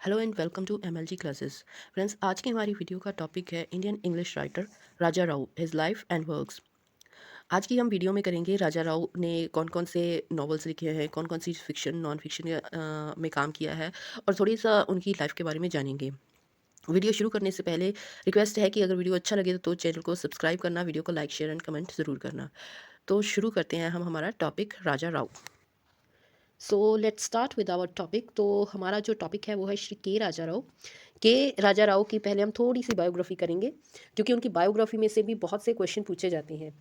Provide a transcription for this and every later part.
Hello and welcome to MLG classes. Friends, आज की हमारी वीडियो का टॉपिक है Indian English writer Raja Rao, his life and works. आज की हम वीडियो में करेंगे राजा राव ने कौन कौन से नॉवेल्स लिखे हैं, कौन कौन सी फिक्शन नॉन फिक्शन में काम किया है और थोड़ी सा उनकी लाइफ के बारे में जानेंगे। वीडियो शुरू करने से पहले रिक्वेस्ट है कि अगर वीडियो अच्छा लगे तो चैनल को सब्सक्राइब करना, वीडियो को लाइक शेयर एंड कमेंट ज़रूर करना। तो शुरू करते हैं हम हमारा topic Raja Rao. So let's start with our topic. तो हमारा जो टॉपिक है वो है श्री के राजा राव। के राजा राव की पहले हम थोड़ी सी बायोग्राफी करेंगे, क्योंकि उनकी बायोग्राफी में से भी बहुत से क्वेश्चन पूछे जाते हैं।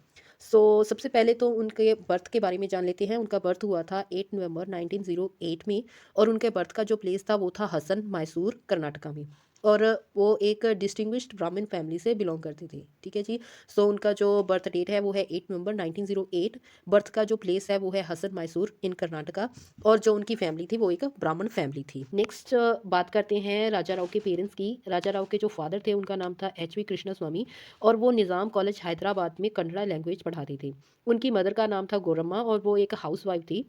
सबसे पहले तो उनके बर्थ के बारे में जान लेते हैं। उनका बर्थ हुआ था 8 नवंबर 1908 में, और उनके बर्थ का जो प्लेस था वो था हसन, मैसूर, कर्नाटका में। और वो एक डिस्टिंग्विश्ड ब्राह्मण फैमिली से बिलोंग करते थे। ठीक है जी। उनका जो बर्थ डेट है वो है 8 नवंबर 1908। बर्थ का जो प्लेस है वो है हसन, मैसूर इन कर्नाटका। और जो उनकी फैमिली थी वो एक ब्राह्मण फैमिली थी। नेक्स्ट बात करते हैं राजा राव के पेरेंट्स की। राजा राव के जो फादर थे उनका नाम था एच वी कृष्ण स्वामी, और वो निज़ाम कॉलेज हैदराबाद में कन्नड़ा लैंग्वेज पढ़ाते थे। उनकी मदर का नाम था गौरम्मा, और वो एक हाउसवाइफ थी।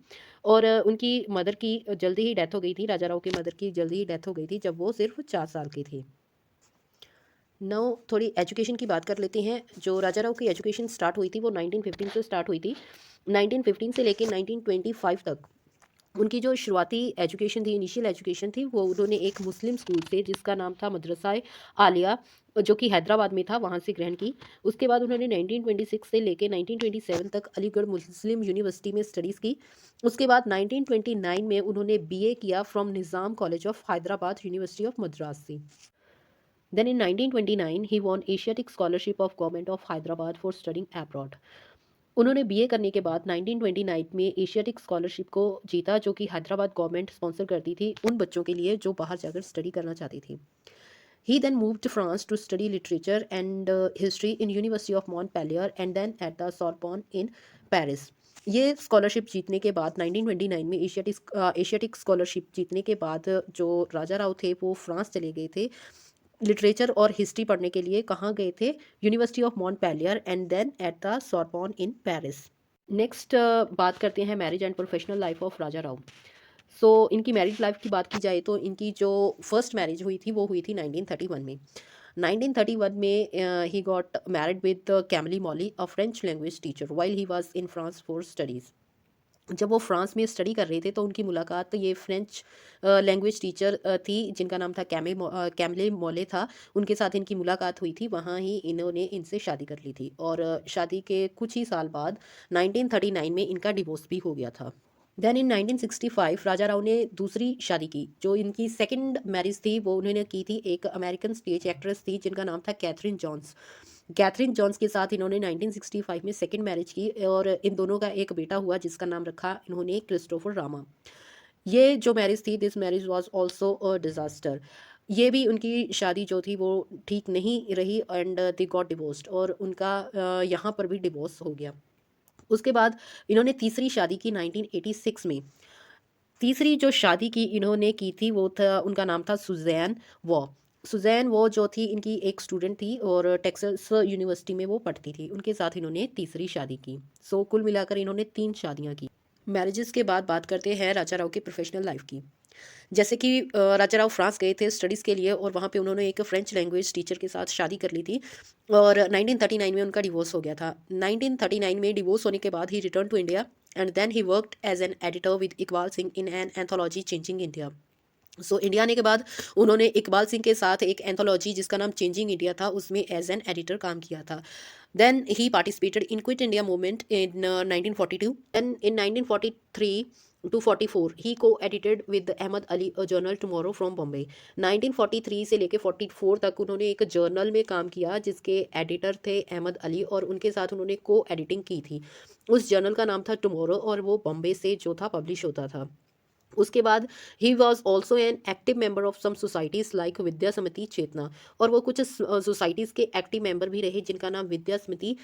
और उनकी मदर की जल्दी ही डेथ हो गई थी। राजा राव की मदर की जल्दी ही डेथ हो गई थी जब वो सिर्फ 4 साल के थे। नौ थोड़ी एजुकेशन की बात कर लेते हैं। जो राजा राव की एजुकेशन स्टार्ट हुई थी वो 1915 से स्टार्ट हुई थी। 1915 से लेकर 1925 तक उनकी जो शुरुआती एजुकेशन थी, इनिशियल एजुकेशन थी, वो उन्होंने एक मुस्लिम स्कूल से जिसका नाम था मदरसा आलिया, जो कि हैदराबाद में था, वहाँ से ग्रहण की। उसके बाद उन्होंने 1926 से लेके 1927 तक अलीगढ़ मुस्लिम यूनिवर्सिटी में स्टडीज़ की। उसके बाद 1929 में उन्होंने बीए किया from Nizam College of Hyderabad, University of Madras से। Then in 1929 he won Asiatic scholarship of Government of Hyderabad for studying abroad. उन्होंने बीए करने के बाद 1929 में एशियाटिक स्कॉलरशिप को जीता, जो कि हैदराबाद गवर्नमेंट स्पॉन्सर करती थी उन बच्चों के लिए जो बाहर जाकर स्टडी करना चाहती थी। He then move to France to study literature and history in University of Montpellier and then at the Sorbonne in Paris. ये स्कॉलरशिप जीतने के बाद 1929 में एशियाटिक स्कॉलरशिप जीतने के बाद जो राजा राव थे वो फ्रांस चले गए थे लिटरेचर और हिस्ट्री पढ़ने के लिए। कहाँ गए थे? University of Montpellier and then at the Sorbonne in Paris. Next बात करते हैं marriage and professional life of Raja Rao. इनकी मैरिज लाइफ की बात की जाए तो इनकी जो फर्स्ट मैरिज हुई थी वो हुई थी 1931 में। 1931 में he got married with calmly Molly, a French language teacher, while he was in France for studies. जब वो फ्रांस में स्टडी कर रहे थे तो उनकी मुलाकात ये फ्रेंच लैंग्वेज टीचर थी जिनका नाम था कैमले मोले था। उनके साथ इनकी मुलाकात हुई थी, वहाँ ही इन्होंने इनसे शादी कर ली थी, और शादी के कुछ ही साल बाद 1939 में इनका डिवोर्स भी हो गया था। देन इन 1965 राजा राव ने दूसरी शादी की। जो इनकी सेकंड मैरिज थी वो उन्होंने की थी एक अमेरिकन स्टेज एक्ट्रेस थी जिनका नाम था कैथरीन जॉन्स। कैथरीन जॉन्स के साथ इन्होंने 1965 में सेकंड मैरिज की, और इन दोनों का एक बेटा हुआ जिसका नाम रखा इन्होंने क्रिस्टोफर रामा। ये जो मैरिज थी, this marriage was also a disaster. ये भी उनकी शादी जो थी वो ठीक नहीं रही एंड दे गॉट डिवोर्स्ड, और उनका यहाँ पर भी डिवोर्स हो गया। उसके बाद इन्होंने तीसरी शादी की 1986 में। तीसरी जो शादी की इन्होंने की थी वो था, उनका नाम था सुज़ैन वॉ। सुज़ैन वॉ जो थी इनकी एक स्टूडेंट थी और टेक्सास यूनिवर्सिटी में वो पढ़ती थी। उनके साथ इन्होंने तीसरी शादी की। कुल मिलाकर इन्होंने 3 शादियाँ की। मैरिजेस के बाद बात करते हैं राजा राव की प्रोफेशनल लाइफ की। जैसे कि राजा राव फ्रांस गए थे स्टडीज़ के लिए, और वहाँ पे उन्होंने एक फ्रेंच लैंग्वेज टीचर के साथ शादी कर ली थी, और 1939 में उनका डिवोर्स हो गया था। 1939 में डिवोर्स होने के बाद he return to India, and then he worked as an editor with Iqbal Singh in an anthology Changing India. India आने के बाद उन्होंने इकबाल सिंह के साथ एक एंथोलॉजी जिसका नाम चेंजिंग इंडिया था, उसमें एज एन एडिटर काम किया था। Then he participated in Quit India movement in 1942, and in 1943 to 44 he co edited with Ahmed Ali a journal Tomorrow from Bombay. 1943 से लेके 44 तक उन्होंने एक जर्नल में काम किया जिसके एडिटर थे अहमद अली, और उनके साथ उन्होंने को एडिटिंग की थी। उस जर्नल का नाम था टुमारो, और वो बॉम्बे से जो था पब्लिश होता था। उसके बाद he was also an active member of some societies like Vidya Samiti Chetana, और वो कुछ सोसाइटीज़ के एक्टिव मेंबर भी रहे जिनका नाम विद्या समिति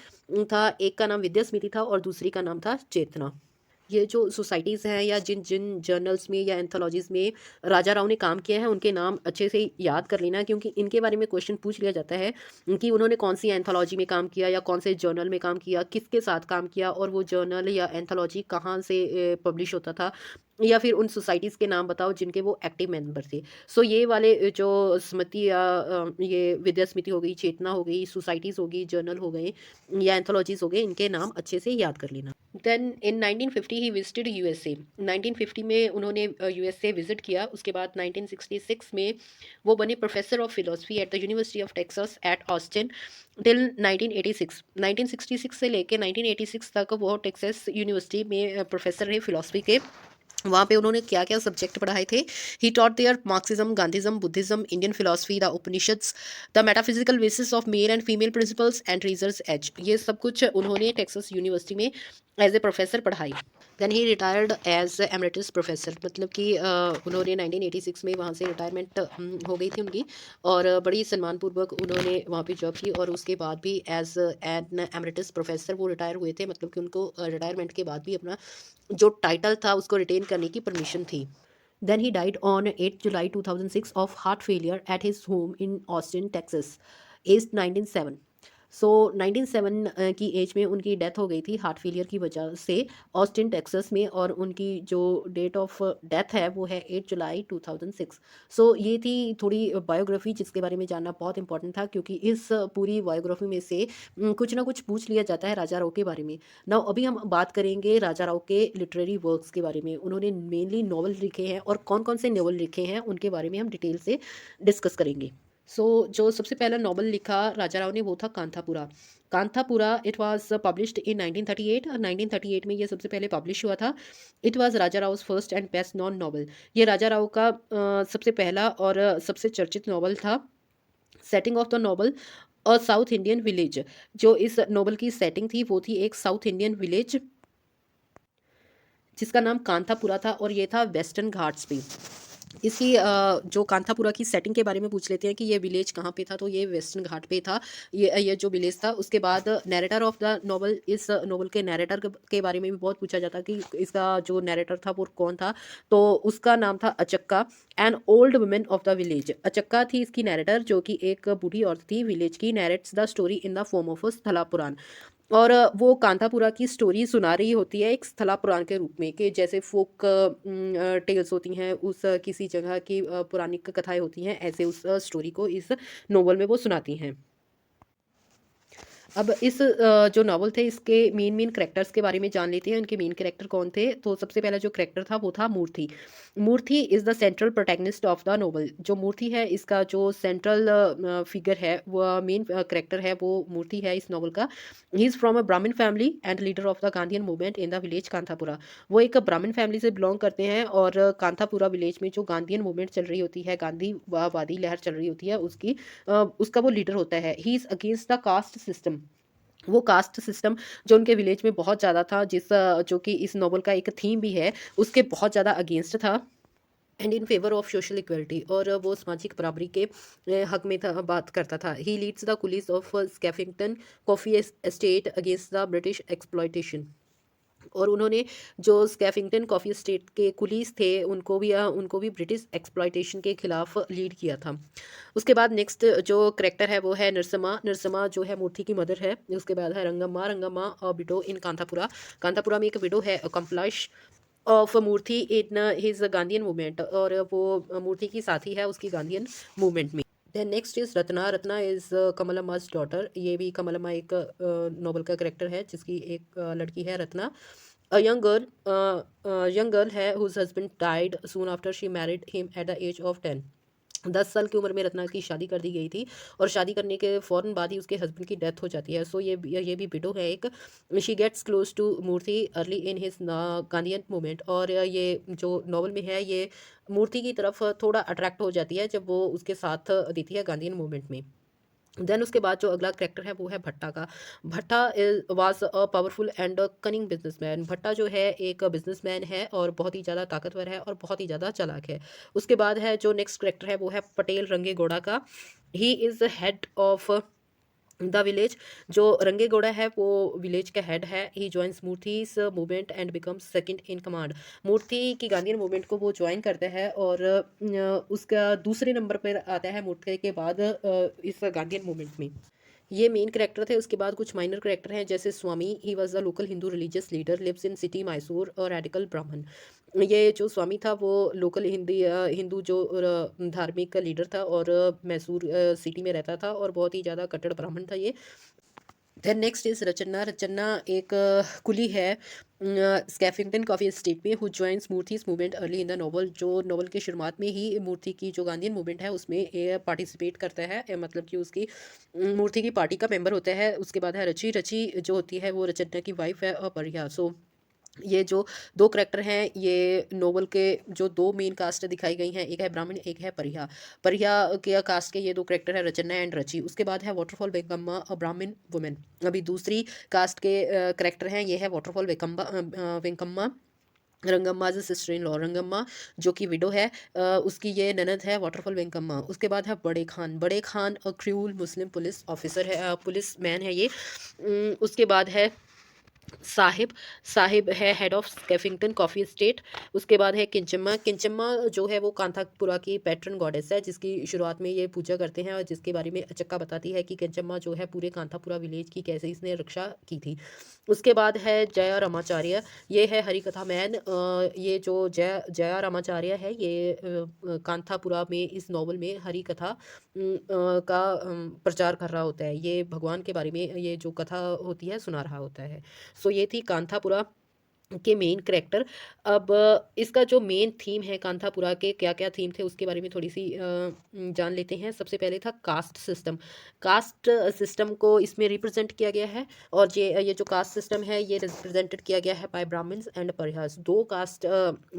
था। एक का नाम विद्या समिति था और दूसरी का नाम था चेतना। ये जो सोसाइटीज़ हैं या जिन जिन जर्नल्स में या एंथोलॉजीज़ में राजा राव ने काम किया है उनके नाम अच्छे से याद कर लेना, क्योंकि इनके बारे में क्वेश्चन पूछ लिया जाता है कि उन्होंने कौन सी एंथोलॉजी में काम किया या कौन से जर्नल में काम किया, किसके साथ काम किया, और वो जर्नल या एंथोलॉजी कहाँ से पब्लिश होता था, या फिर उन सोसाइटीज़ के नाम बताओ जिनके वो एक्टिव मेंबर थे। सो ये वाले जो स्मृति या ये विद्या स्मृति हो गई, चेतना हो गई, सोसाइटीज़ हो गई, जर्नल हो गए या एंथोलॉजीज़ हो गए, इनके नाम अच्छे से याद कर लेना। Then in 1950 he visited USA. 1950 में उन्होंने यूएसए विजिट किया। उसके बाद 1966 में वो बने professor of philosophy at the University of Texas at Austin till 1986। 1966 से लेके 1986 तक वो टेक्सास यूनिवर्सिटी में प्रोफेसर रहे फिलोसफी के। वहाँ पे उन्होंने क्या क्या सब्जेक्ट पढ़ाए थे। He taught there Marxism, Gandhism, Buddhism, Indian philosophy, the Upanishads, the metaphysical basis of male and female principles and reasons age, ये सब कुछ उन्होंने टेक्सास यूनिवर्सिटी में एज ए प्रोफेसर पढ़ाई। Then he retired as emeritus professor, मतलब कि उन्होंने 1986 में वहाँ से रिटायरमेंट हो गई थी उनकी, और बड़ी सम्मानपूर्वक उन्होंने वहाँ पे जॉब की, और उसके बाद भी एज एन एमरिटस प्रोफेसर वो रिटायर हुए थे, मतलब कि उनको रिटायरमेंट के बाद भी अपना जो टाइटल था उसको रिटेन करने की परमिशन थी। Then he died on 8 July 2006 of heart failure at his home in Austin Texas, age 1907। So 1907 की एज में उनकी डेथ हो गई थी हार्ट फेलियर की वजह से, ऑस्टिन टेक्सास में, और उनकी जो डेट ऑफ डेथ है वो है 8 जुलाई 2006। सो ये थी थोड़ी बायोग्राफी जिसके बारे में जानना बहुत इंपॉर्टेंट था, क्योंकि इस पूरी बायोग्राफी में से कुछ ना कुछ पूछ लिया जाता है राजा राव के बारे में। नाउ अभी हम बात करेंगे राजा राव के लिटरेरी वर्क्स के बारे में। उन्होंने मेनली नॉवल लिखे हैं, और कौन कौन से नॉवल लिखे हैं उनके बारे में हम डिटेल से डिस्कस करेंगे। जो सबसे पहला नॉवल लिखा राजा राव ने वो था Kanthapura. Kanthapura it was published इन 1938। 1938 में ये सबसे पहले पब्लिश हुआ था। It was Raja Rao first and best non novel. ये राजा राव का सबसे पहला और सबसे चर्चित नॉवल था। Setting of the novel a south Indian village. जो इस नॉवल की सेटिंग थी वो थी एक साउथ इंडियन विलेज जिसका नाम कांथापुरा था, और ये था वेस्टर्न घाट्स पे। इसकी जो कांथापुरा की सेटिंग के बारे में पूछ लेते हैं कि ये विलेज कहाँ पे था, तो ये वेस्टर्न घाट पे था, ये जो विलेज था। उसके बाद नैरेटर ऑफ द नॉवल, इस नॉवल के नैरेटर के बारे में भी बहुत पूछा जाता कि इसका जो नैरेटर था वो कौन था, तो उसका नाम था Achakka, an old women of the village. Achakka थी इसकी नैरेटर, जो कि एक बूढ़ी औरत थी विलेज की, narrates the story in the form of a Sthala Purana. और वो कांथापुरा की स्टोरी सुना रही होती है एक स्थला पुराण के रूप में, कि जैसे फोक टेल्स होती हैं उस किसी जगह की पौराणिक कथाएं होती हैं, ऐसे उस स्टोरी को इस नोवेल में वो सुनाती हैं। अब इस जो नॉवल थे इसके मेन मेन कैरेक्टर्स के बारे में जान लेते हैं। उनके मेन कैरेक्टर कौन थे, तो सबसे पहला जो कैरेक्टर था वो था Moorthy. Moorthy is the central protagonist of the novel. जो मूर्ति है इसका जो सेंट्रल फिगर है, वो मेन कैरेक्टर है, वो मूर्ति है इस नॉवल का। He is from a Brahmin family and leader of the Gandhian movement in the village Kanthapura. वो एक ब्राह्मण फैमिली से बिलोंग करते हैं, और कांथापुरा विलेज में जो गांधीयन मूवमेंट चल रही होती है, गांधीवादी लहर चल रही होती है, उसका वो लीडर होता है। He is against the caste system. वो कास्ट सिस्टम जो उनके विलेज में बहुत ज़्यादा था, जो कि इस नॉवल का एक थीम भी है, उसके बहुत ज़्यादा अगेंस्ट था, and in favour of social equality, और वो सामाजिक बराबरी के हक में था, बात करता था। He leads the coolies of Skeffington coffee estate against the British exploitation. और उन्होंने जो स्कैफिंगटन कॉफ़ी एस्टेट के कुलीस थे उनको भी ब्रिटिश एक्सप्लॉयटेशन के खिलाफ लीड किया था। उसके बाद नेक्स्ट जो करेक्टर है वो है नरसमा। नरसमा जो है मूर्ति की मदर है। उसके बाद है रंगम्मा। Rangamma widow in Kanthapura. कांथापुरा में एक विडो है accomplice of Moorthy in his Gandhian movement, और वो मूर्ति की साथी है उसकी गांधीयन मूवमेंट में। Then next is Ratna. Ratna is Kamalamma's daughter. ये भी कमलम्मा एक नोबल का करेक्टर है जिसकी एक लड़की है रत्ना। अ यंग गर्ल है whose husband died soon after she married him at the age of 10। 10 साल की उम्र में रत्ना की शादी कर दी गई थी, और शादी करने के फ़ौरन बाद ही उसके हस्बैंड की डेथ हो जाती है। सो ये भी विडो है एक। She gets close to Moorthy early in his Gandhian movement, और ये जो नॉवल में है ये मूर्ति की तरफ थोड़ा अट्रैक्ट हो जाती है जब वो उसके साथ देती है गांधीयन मूवमेंट में। देन उसके बाद जो अगला कैरेक्टर है वो है भट्टा का। भट्टा was a powerful and cunning businessman. भट्टा जो है एक बिजनेसमैन है, और बहुत ही ज़्यादा ताकतवर है, और बहुत ही ज़्यादा चालाक है। उसके बाद है जो नेक्स्ट कैरेक्टर है वो है पटेल रंगेगौड़ा का। He is head of the village. जो रंगेगौड़ा है वो विलेज का हेड है। He joins Moorthy's movement and becomes second in command. Moorthy की गांधीयन मूवमेंट को वो ज्वाइन करता है, और उसका दूसरे नंबर पर आता है मूर्ति के बाद इस गांधीयन मूवमेंट में। ये मेन कैरेक्टर थे। उसके बाद कुछ माइनर कैरेक्टर हैं जैसे Swami. He was the local Hindu religious leader, lives in city Mysore, और रेडिकल ब्राह्मण। ये जो स्वामी था वो लोकल हिंदू जो धार्मिक लीडर था और मैसूर सिटी में रहता था और बहुत ही ज़्यादा कट्टर ब्राह्मण था ये। Then next is Rachanna. Rachanna एक कुली है स्कैफिंगटन कॉफ़ी एस्टेट में, who joins Moorthy's movement early in the novel. जो नॉवल की शुरुआत में ही मूर्ति की जो गांधीयन मूवमेंट है उसमें ये पार्टिसिपेट करता है, मतलब कि उसकी मूर्ति की पार्टी का मेंबर होता है। उसके बाद है रची। रची जो होती है वो रचन्ना की वाइफ है और परिया। सो ये जो 2 करैक्टर हैं, ये नोवेल के जो 2 मेन कास्ट दिखाई गई हैं, एक है ब्राह्मण, एक है परिहा। परिहा के कास्ट के ये 2 करैक्टर हैं रचन्ना एंड रची। उसके बाद है वाटरफॉल वेंकम्मा अ ब्राह्मण वुमन। अभी दूसरी कास्ट के करैक्टर हैं, ये है waterfall Venkamma Rangamma's sister in law. Rangamma जो कि विडो है, उसकी ये ननद है वाटरफॉल वेंकम्मा। उसके बाद है बड़े खान। बड़े खान क्रूल मुस्लिम पुलिस ऑफिसर है, पुलिस मैन है ये। उसके बाद है साहिब। साहिब है head of Skeffington coffee estate. उसके बाद है किंचम्मा। किंचम्मा जो है वो कांथापुरा की पैट्रन गॉडेस है, जिसकी शुरुआत में ये पूजा करते हैं और जिसके बारे में चक्का बताती है कि किंचम्मा जो है पूरे कांथापुरा विलेज की कैसे इसने रक्षा की थी। उसके बाद है जया रामाचार्य। ये है हरिकथा मैन। ये जो जया रामाचार्य है ये कांथापुरा में इस नॉवल में हरि कथा का प्रचार कर रहा होता है। ये भगवान के बारे में ये जो कथा होती है सुना रहा होता है। सो ये थी कांथापुरा के मेन करैक्टर। अब इसका जो मेन थीम है कांथापुरा के क्या-क्या थीम थे उसके बारे में थोड़ी-सी जान लेते हैं। सबसे पहले था कास्ट सिस्टम। कास्ट सिस्टम को इसमें रिप्रेज़ेंट किया गया है और ये जो कास्ट सिस्टम है ये रिप्रेज़ेंटेड किया गया है बाय ब्राह्मण्स एंड परिहास। 2 कास्ट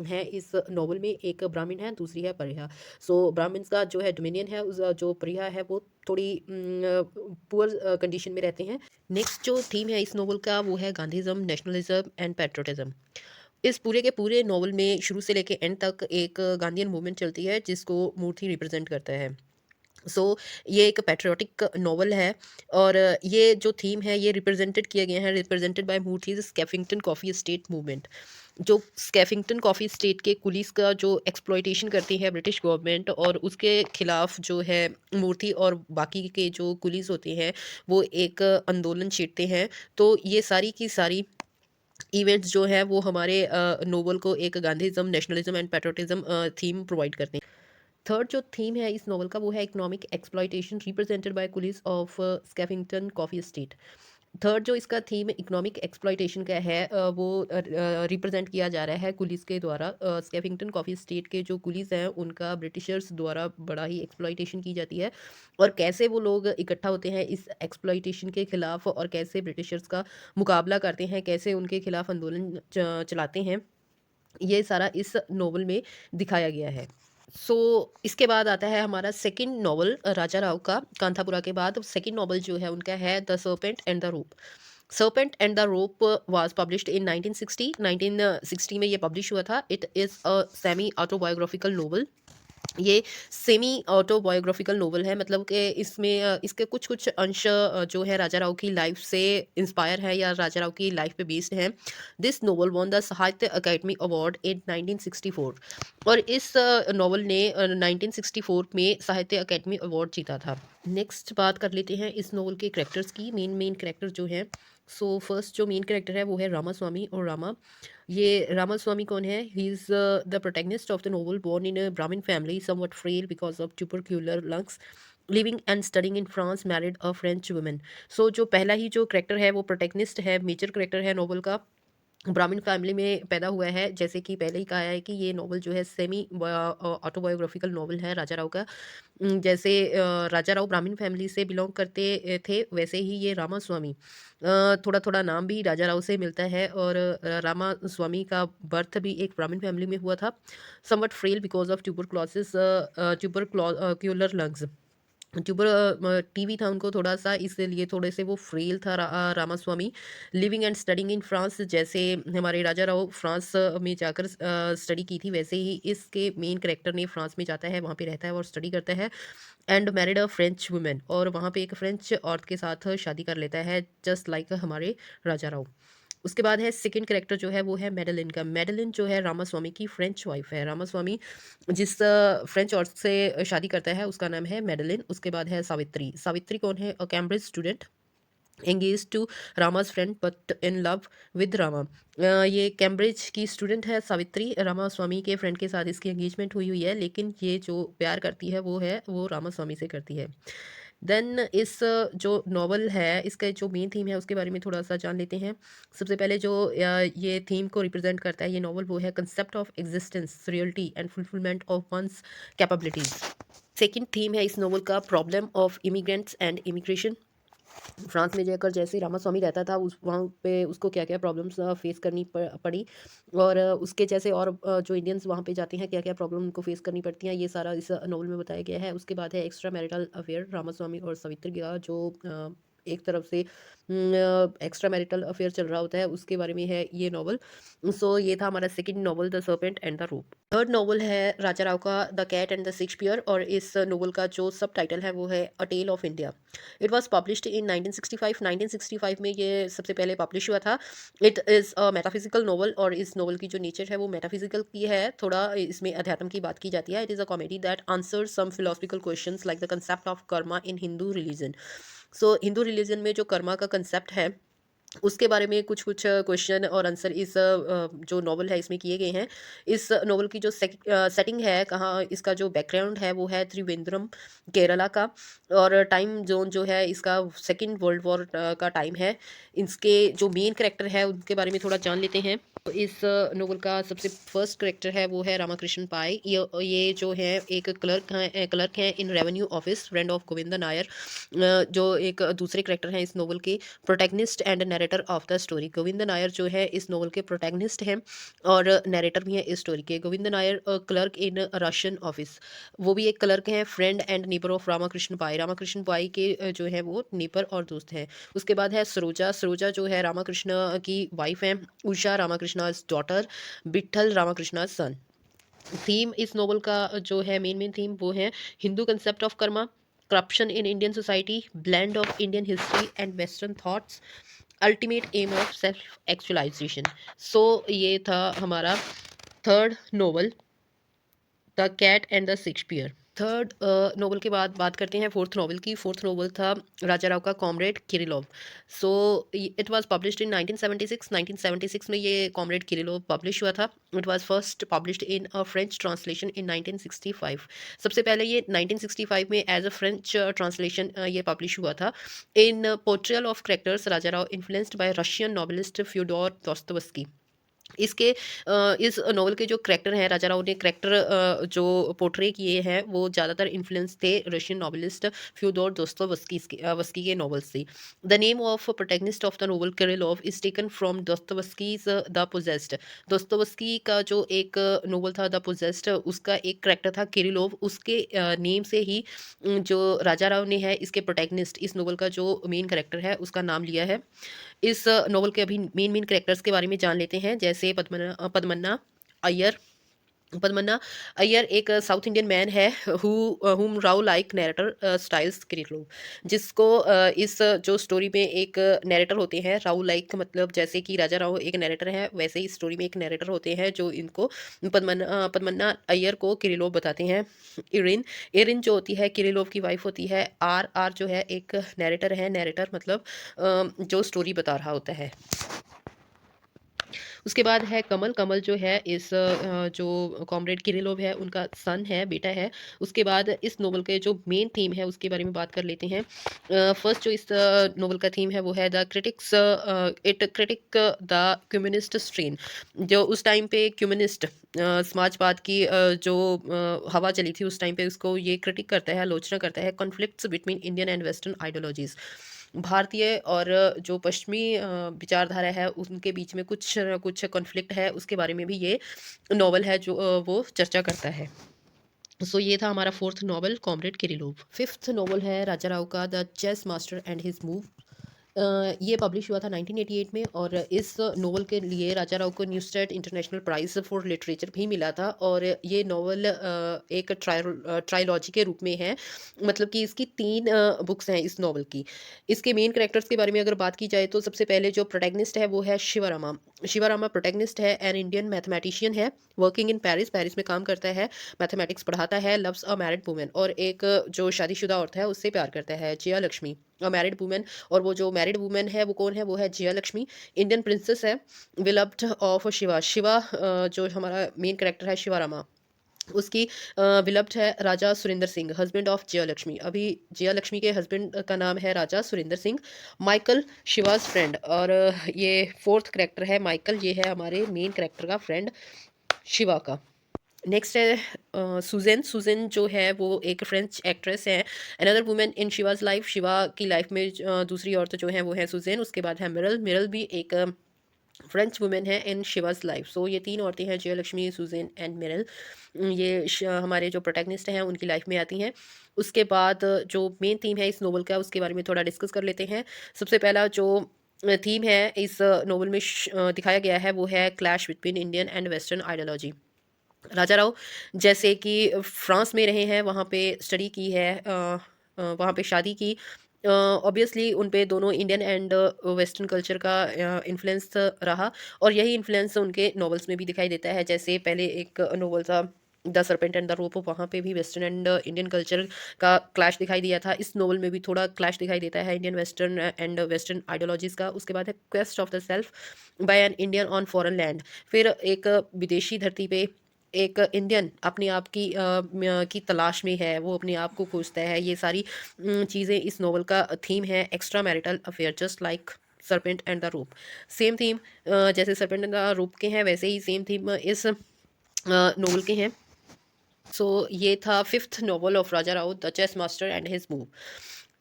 हैं इस नॉवल में, एक ब्राह्मण है, दूसरी है परिहा। सो ब्राह्मण्स का जो है डोमिनियन है, जो परिहा है वो थोड़ी पुअर कंडीशन में रहते हैं। नेक्स्ट जो थीम है इस नॉवल का वो है गांधीज़्म, नेशनलिज्म एंड पैट्रियोटिज्म। इस पूरे के पूरे नॉवल में शुरू से लेके एंड तक एक गांधीयन मूवमेंट चलती है जिसको मूर्ति रिप्रेजेंट करता है। सो ये एक पैट्रियोटिक नॉवल है और ये जो थीम है ये रिप्रेजेंटेड किए गए हैं, represented by Moorthy's Skeffington coffee estate movement. जो स्कैफिंगटन कॉफ़ी एस्टेट के कुलीस का जो एक्सप्लॉइटेशन करती है ब्रिटिश गवर्नमेंट और उसके खिलाफ जो है मूर्ति और बाकी के जो कुलीस होते हैं वो एक आंदोलन छेड़ते हैं। तो ये सारी की सारी इवेंट्स जो है वो हमारे नोवेल को एक Gandhism, nationalism and patriotism theme provide करते हैं। थर्ड जो थीम है इस नॉवल का वो है economic exploitation represented by coolies of Skeffington coffee estate. Third जो इसका थीम इकोनॉमिक एक्सप्लॉइटेशन का है वो रिप्रेजेंट किया जा रहा है कुलीस के द्वारा। स्कैफिंगटन कॉफ़ी स्टेट के जो कुलीस हैं उनका ब्रिटिशर्स द्वारा बड़ा ही एक्सप्लॉइटेशन की जाती है और कैसे वो लोग इकट्ठा होते हैं इस एक्सप्लॉइटेशन के खिलाफ और कैसे ब्रिटिशर्स का मुकाबला करते हैं, कैसे उनके खिलाफ आंदोलन चलाते हैं, ये सारा इस नॉवल में दिखाया गया है। सो इसके बाद आता है हमारा सेकंड नॉवल राजा राव का। कांथापुरा के बाद सेकंड नॉवल जो है उनका है the Serpent and the Rope. Serpent and the Rope was published in 1960। 1960 में ये पब्लिश हुआ था। It is a semi autobiographical novel. ये सेमी ऑटोबायोग्राफिकल नोवेल है, मतलब कि इसमें इसके कुछ कुछ अंश जो है राजा राव की लाइफ से इंस्पायर है या राजा राव की लाइफ पे बेस्ड है। दिस नोवेल वॉन द साहित्य अकेडमी अवार्ड इन 1964 और इस नॉवल ने 1964 में साहित्य अकेडमी अवार्ड जीता था। नेक्स्ट बात कर लेते हैं इस नॉवल के कैरेक्टर्स की। मेन मेन कैरेक्टर जो हैं, सो फर्स्ट जो मेन कैरेक्टर है वो है रामास्वामी और रामा। ये रामास्वामी कौन है? He is the protagonist of the novel, born in a Brahmin family, somewhat frail because of tubercular lungs, living and studying in France, married a French woman. So जो पहला ही जो कैरेक्टर है वो प्रोटैगनिस्ट है, मेजर कैरेक्टर है novel का, ब्राह्मण family में पैदा हुआ है। जैसे कि पहले ही कहा है कि ये नॉवल जो है सेमी ऑटोबायोग्राफिकल नॉवल है राजा राव का। जैसे राजा राव ब्राह्मण फैमिली से बिलोंग करते थे, वैसे ही ये रामास्वामी थोड़ा थोड़ा नाम भी राजा राव से मिलता है और रामास्वामी का बर्थ भी एक ब्राह्मण फैमिली में हुआ था। Somewhat frail because of tubercular lungs. TB था उनको थोड़ा-सा, इसलिए थोड़े से वो फ्रेल था Ramaswamy. Living and studying in France, जैसे हमारे राजा राव फ्रांस में जाकर स्टडी की थी, वैसे ही इसके मेन कैरेक्टर ने फ्रांस में जाता है, वहाँ पे रहता है और स्टडी करता है। And married a French woman, और वहाँ पे एक फ्रेंच औरत के साथ शादी कर लेता है, जस्ट लाइक हमारे राजा राव। उसके बाद है सेकंड कैरेक्टर जो है वो है मैडेलिन का। मैडेलिन जो है रामास्वामी की फ्रेंच वाइफ है। रामास्वामी जिस फ्रेंच औरत से शादी करता है उसका नाम है मैडेलिन। उसके बाद है सावित्री। सावित्री कौन है? A Cambridge student. Engage to Rama's friend but in love with Rama. ये कैम्ब्रिज की स्टूडेंट है सावित्री, रामा स्वामी के फ्रेंड के साथ इसकी एंगेजमेंट हुई हुई है, लेकिन ये जो प्यार करती है वो रामा स्वामी से करती है। देन इस जो नॉवल है इसका जो मेन थीम है उसके बारे में थोड़ा सा जान लेते हैं। सबसे पहले जो ये थीम को रिप्रेजेंट करता है ये नॉवल, वो है concept of existence, reality and fulfilment of one's capabilities. Second theme है इस नॉवल का problem of immigrants and immigration. France में जाकर जैसे रामास्वामी रहता था उस वहाँ पे उसको क्या क्या प्रॉब्लम्स फेस करनी पड़ी, और उसके जैसे और जो इंडियंस वहाँ पे जाते हैं क्या क्या प्रॉब्लम उनको फेस करनी पड़ती हैं, ये सारा इस नॉवल में बताया गया है। उसके बाद है एक्स्ट्रा मैरिटल अफेयर, रामास्वामी और सावित्री का जो एक तरफ से एक्स्ट्रा मैरिटल अफेयर चल रहा होता है उसके बारे में है ये नॉवल। सो ये था हमारा second novel, the Serpent and the Rope. Third novel है राजा राव का the cat and the Shakespeare, और इस नॉवल का जो सब टाइटल है वो है a tale of India. It was published in 1965। 1965 में ये सबसे पहले पब्लिश हुआ था। It is a metaphysical novel, और इस नॉवल की जो नेचर है वो मेटाफिजिकल की है, थोड़ा इसमें अध्यात्म की बात की जाती है। It is a comedy that answer some philosophical questions like the concept of karma in Hindu religion. So Hindu religion में जो कर्मा का कंसेप्ट है उसके बारे में कुछ कुछ क्वेश्चन और आंसर इस जो नॉवल है इसमें किए गए हैं। इस नॉवल की जो सेटिंग है, कहाँ इसका जो बैकग्राउंड है वो है त्रिवेंद्रम, केरला का, और टाइम जोन जो है इसका सेकेंड वर्ल्ड वॉर का टाइम है। इसके जो मेन करेक्टर है उनके बारे में थोड़ा जान लेते हैं। तो इस नॉवल का सबसे फर्स्ट करेक्टर है वो है रामाकृष्ण पाई। ये जो है एक क्लर्क हैं in revenue office, friend of Govind Nair. जो एक दूसरे करेक्टर हैं इस नॉवल के, protagonist and narrator of the story. Govind Nair जो है इस नॉवल के प्रोटैगनिस्ट हैं और नैरेटर भी हैं इस स्टोरी के। Govind Nair clerk in Russian office, वो भी एक क्लर्क हैं, friend and neighbour of Ramakrishna Pai. Ramakrishna Pai के जो है वो नेबर और दोस्त हैं। उसके बाद है सरोजा। सरोजा जो है रामाकृष्ण की वाइफ हैं, Usha Ramakrishna's daughter, Vitthal Ramakrishna's son. Theme इस नॉवल का जो है मेन थीम वो है Hindu concept of karma, corruption in Indian society, blend of Indian history and western thoughts, ultimate aim of self actualisation. So ये था हमारा third novel, the cat and the Shakespeare. Third novel के बाद बात करते हैं फोर्थ नॉवल की। फोर्थ नॉवल था राजा राव का comrade Kirillov. So it was published in 1976। 1976 में ये कॉमरेड किरिलोव पब्लिश हुआ था। It was first published in a French translation in 1965। सबसे पहले ये 1965 में एज अ फ्रेंच ट्रांसलेशन ये पब्लिश हुआ था। In portrayal of characters Raja Rao influenced by Russian novelist Fyodor Dostoevsky. इसके इस नॉवल के जो करैक्टर हैं, राजा राव ने करैक्टर जो पोर्ट्रे किए हैं वो ज़्यादातर इन्फ्लुएंस थे रशियन नॉवेलिस्ट फ्योदोर दोस्तोयेव्स्की वस्की के नॉवेल्स से। The name of protagonist of the novel Kirillov is taken from Dostoevsky's the possessed. Dostoevsky का जो एक नॉवल था द पोजेस्ड, उसका एक करैक्टर था किरिलोव, उसके नेम से ही जो राजा राव ने है इसके प्रोटैगनिस्ट, इस नॉवल का जो मेन करैक्टर है उसका नाम लिया है। इस नॉवल के अभी मेन कैरेक्टर्स के बारे में जान लेते हैं, जैसे पद्मन्ना अय्यर। पद्मन्ना अय्यर एक साउथ इंडियन मैन है हुम Rao like narrator styles Kirillov, जिसको इस जो स्टोरी में एक नैरेटर होते हैं राव लाइक, मतलब जैसे कि राजा राव एक नैरेटर है वैसे ही स्टोरी में एक नैरेटर होते हैं जो इनको पद्मन्ना अय्यर को किरिलोव बताते हैं। इरिन इरिन जो होती है किरिलोव की वाइफ होती है। आर आर जो है एक नैरेटर है, नैरेटर मतलब जो स्टोरी बता रहा होता है। उसके बाद है कमल। कमल जो है इस जो कॉमरेड किरिलोव है उनका सन है, बेटा है। उसके बाद इस नॉवल के जो मेन थीम है उसके बारे में बात कर लेते हैं। फर्स्ट जो इस नॉवल का थीम है वो है the critics it critic the communist strain. जो उस टाइम पे कम्युनिस्ट समाजवाद की जो हवा चली थी उस टाइम पे उसको ये क्रिटिक करता है, आलोचना करता है conflicts between Indian and western ideologies. भारतीय और जो पश्चिमी विचारधारा है उनके बीच में कुछ न कुछ कॉन्फ्लिक्ट है, उसके बारे में भी ये नॉवल है जो वो चर्चा करता है। सो ये था हमारा fourth novel Comrade Kirillov. Fifth novel है राजा राव का the Chess Master and His Move. ये पब्लिश हुआ था 1988 में, और इस नॉवल के लिए राजा राव को न्यूस्टेड इंटरनेशनल प्राइज़ फॉर लिटरेचर भी मिला था। और ये नॉवल एक ट्रायलॉजी के रूप में है, मतलब कि इसकी 3 बुक्स हैं इस नॉवल की। इसके मेन कैरेक्टर्स के बारे में अगर बात की जाए तो सबसे पहले जो प्रोटैगनिस्ट है वो है शिवारामा। शिवारामा प्रोटैगनिस्ट है, एन इंडियन मैथमेटिशियन है, वर्किंग इन पेरिस, पेरिस में काम करता है, मैथमेटिक्स पढ़ाता है, लव्स अ मैरिड वुमेन, और एक जो शादीशुदा औरत है उससे प्यार करता है, जया लक्ष्मी। मैरिड वुमेन, और वो जो मैरिड वुमेन है वो कौन है, वो है जया लक्ष्मी, इंडियन प्रिंसेस है, विलव्ड ऑफ शिवा। शिवा जो हमारा मेन कैरेक्टर है शिवा रामा, उसकी विलप्ट है राजा सुरिंदर सिंह, हस्बैंड ऑफ जया लक्ष्मी। अभी जया लक्ष्मी के हस्बैंड का नाम है राजा सुरिंदर सिंह। माइकल शिवाज फ्रेंड, और ये फोर्थ करेक्टर है माइकल, ये है हमारे मेन करेक्टर का फ्रेंड शिवा का। नेक्स्ट है सुजैन। सुजैन जो है वो एक फ्रेंच एक्ट्रेस है, another women in Shiva's life. Shiva की लाइफ में दूसरी औरत जो है वो है सुजैन। उसके बाद है मिरल। मिरल भी एक फ्रेंच वुमेन है इन शिवाज लाइफ। सो ये तीन औरतें हैं, जया लक्ष्मी, सुजैन एंड मिरल। ये हमारे जो प्रोटैगनिस्ट हैं उनकी लाइफ में आती हैं। उसके बाद जो मेन थीम है इस नोवेल का, उसके बारे में थोड़ा डिस्कस कर लेते हैं। सबसे पहला जो थीम है इस नोवेल में दिखाया गया है वो है clash between Indian and western ideology. Raja Rao जैसे कि फ्रांस में रहे हैं, वहाँ पे स्टडी की है, वहाँ पे शादी की। ऑब्वियसली उन पे दोनों इंडियन एंड वेस्टर्न कल्चर का इन्फ्लुएंस रहा, और यही इन्फ्लुएंस उनके नॉवेल्स में भी दिखाई देता है। जैसे पहले एक नॉवल था the Serpent and the Rope, वहाँ पे भी वेस्टर्न एंड इंडियन कल्चर का क्लैश दिखाई दिया था। इस नॉवल में भी थोड़ा क्लैश दिखाई देता है Indian western and western ideologies का। उसके बाद है quest of the self by an Indian on foreign land. फिर एक विदेशी धरती पे एक इंडियन अपने आप की की तलाश में है, वो अपने आप को खोजता है। ये सारी चीज़ें इस नॉवल का थीम है। Extra marital affair just like Serpent and the Rope. Same theme जैसे सरपेंट एंड द रूप के हैं, वैसे ही सेम थीम इस नॉवल के हैं। सो ये था fifth novel of Raja Rao, the Chess Master and His Move.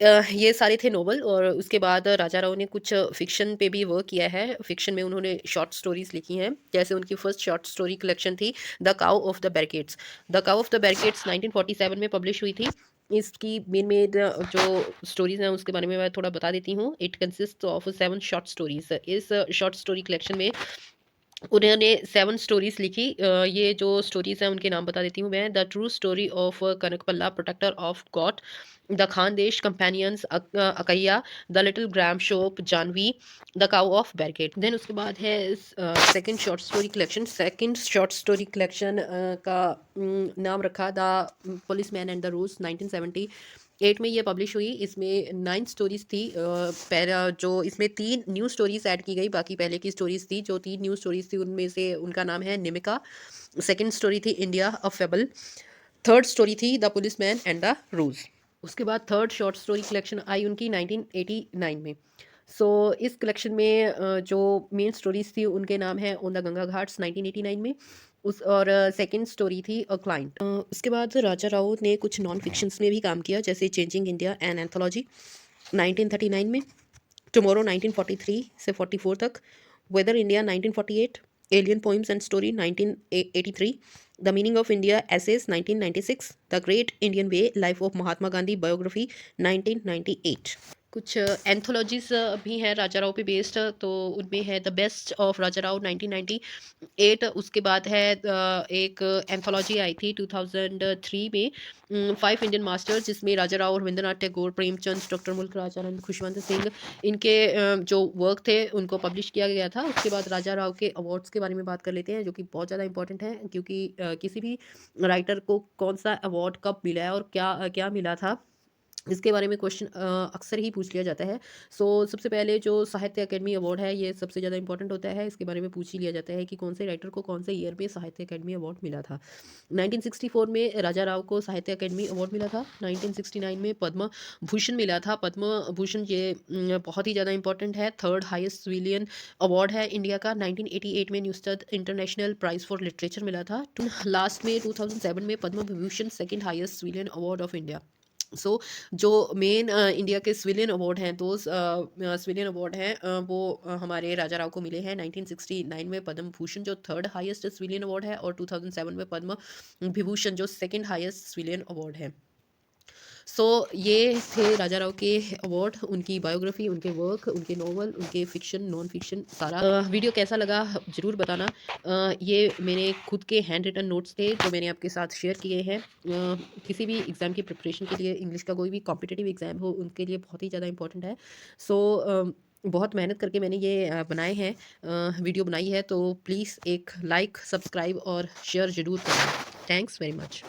ये सारे थे नॉवल, और उसके बाद राजा राव ने कुछ फ़िक्शन पे भी वर्क किया है। फ़िक्शन में उन्होंने शॉर्ट स्टोरीज़ लिखी हैं। जैसे उनकी फर्स्ट शॉर्ट स्टोरी कलेक्शन थी the cow of the barricades. The cow of the barricades 1947 में पब्लिश हुई थी। इसकी मेन जो स्टोरीज़ हैं उसके बारे में मैं थोड़ा बता देती हूँ। It consist of 7 short stories. इस शॉर्ट स्टोरी कलेक्शन में उन्होंने 7 स्टोरीज़ लिखी। ये जो स्टोरीज़ हैं उनके नाम बता देती हूँ मैं। The true story of Kanakapalla, protector of god, the Khandesh, companions, Akkayya, the little gram shop, Janvi, the cow of barricade. Then उसके बाद है second short story collection. Second short story collection का नाम रखा the policeman and the rules. 1978 में ये publish हुई। इसमें 9 स्टोरीज़ थी। पहला जो इसमें 3 न्यू स्टोरीज़ ऐड की गई, बाकी पहले की स्टोरीज़ थी। जो 3 न्यू स्टोरीज़ थी उनमें से उनका नाम है निमिका। सेकंड स्टोरी थी इंडिया अ फेबल। थर्ड स्टोरी थी the policeman and the rules. उसके बाद थर्ड शॉर्ट स्टोरी कलेक्शन आई उनकी 1989 में। सो इस कलेक्शन में जो मेन स्टोरीज थी उनके नाम है ऑन द गंगा घाट्स 1989 में। उस और सेकंड स्टोरी थी अ क्लाइंट। उसके बाद राजा राव ने कुछ नॉन फिक्शंस में भी काम किया, जैसे चेंजिंग इंडिया एन एंथोलॉजी 1939 में, टुमारो 1943 से 44 तक, Whither India 1948, alien poems and story 1983, the Meaning of India essays 1996, the Great Indian Way, life of Mahatma Gandhi biography 1998। कुछ एंथोलॉजीज भी हैं राजा राव पे बेस्ड, तो उनमें है the best of Raja Rao 1998। उसके बाद है एक एंथोलॉजी आई थी 2003 में, 5 इंडियन मास्टर्स, जिसमें राजा राव, रविंद्रनाथ टैगोर, प्रेमचंद, डॉक्टर मुल्क राज आनंद, खुशवंत सिंह, इनके जो वर्क थे उनको पब्लिश किया गया था। उसके बाद राजा राव के अवार्ड्स के बारे में बात कर लेते हैं, जो कि बहुत ज़्यादा इंपॉर्टेंट है, क्योंकि किसी भी राइटर को कौन सा अवार्ड कब मिला है और क्या क्या मिला था, इसके बारे में क्वेश्चन अक्सर ही पूछ लिया जाता है। सो सबसे पहले जो साहित्य अकेडमी अवार्ड है ये सबसे ज़्यादा इंपॉर्टेंट होता है। इसके बारे में पूछ ही लिया जाता है कि कौन से राइटर को कौन से ईयर में साहित्य अकेडमी अवार्ड मिला था। 1964 में राजा राव को साहित्य अकेडमी अवार्ड मिला था। 1969 में पद्म भूषण मिला था। पद्म भूषण ये बहुत ही ज़्यादा इंपॉर्टेंट है, थर्ड हाईएस्ट सिविलियन अवार्ड है इंडिया का। 1988 में Neustadt international prize for literature मिला था। लास्ट में 2007 में Padma Vibhushan second highest civilian award of India. So जो मेन इंडिया के सिविलियन अवार्ड हैं, दो सिविलियन अवार्ड हैं, वो हमारे राजा राव को मिले हैं। 1969 में पद्म भूषण जो थर्ड हाईएस्ट सिविलियन अवार्ड है, और 2007 में पद्म विभूषण जो सेकंड हाईएस्ट सिविलियन अवार्ड है। सो ये थे राजा राव के अवार्ड, उनकी बायोग्राफी, उनके वर्क, उनके नॉवल, उनके फिक्शन, नॉन फिक्शन सारा। वीडियो कैसा लगा ज़रूर बताना। ये मेरे खुद के हैंड रिटन नोट्स थे जो मैंने आपके साथ शेयर किए हैं। किसी भी एग्ज़ाम की प्रिपरेशन के लिए, इंग्लिश का कोई भी कॉम्पिटिटिव एग्ज़ाम हो उनके लिए बहुत ही ज़्यादा इंपॉर्टेंट है। सो बहुत मेहनत करके मैंने ये बनाए हैं, वीडियो बनाई है, तो प्लीज़ एक लाइक, सब्सक्राइब और शेयर ज़रूर करना। Thanks very much.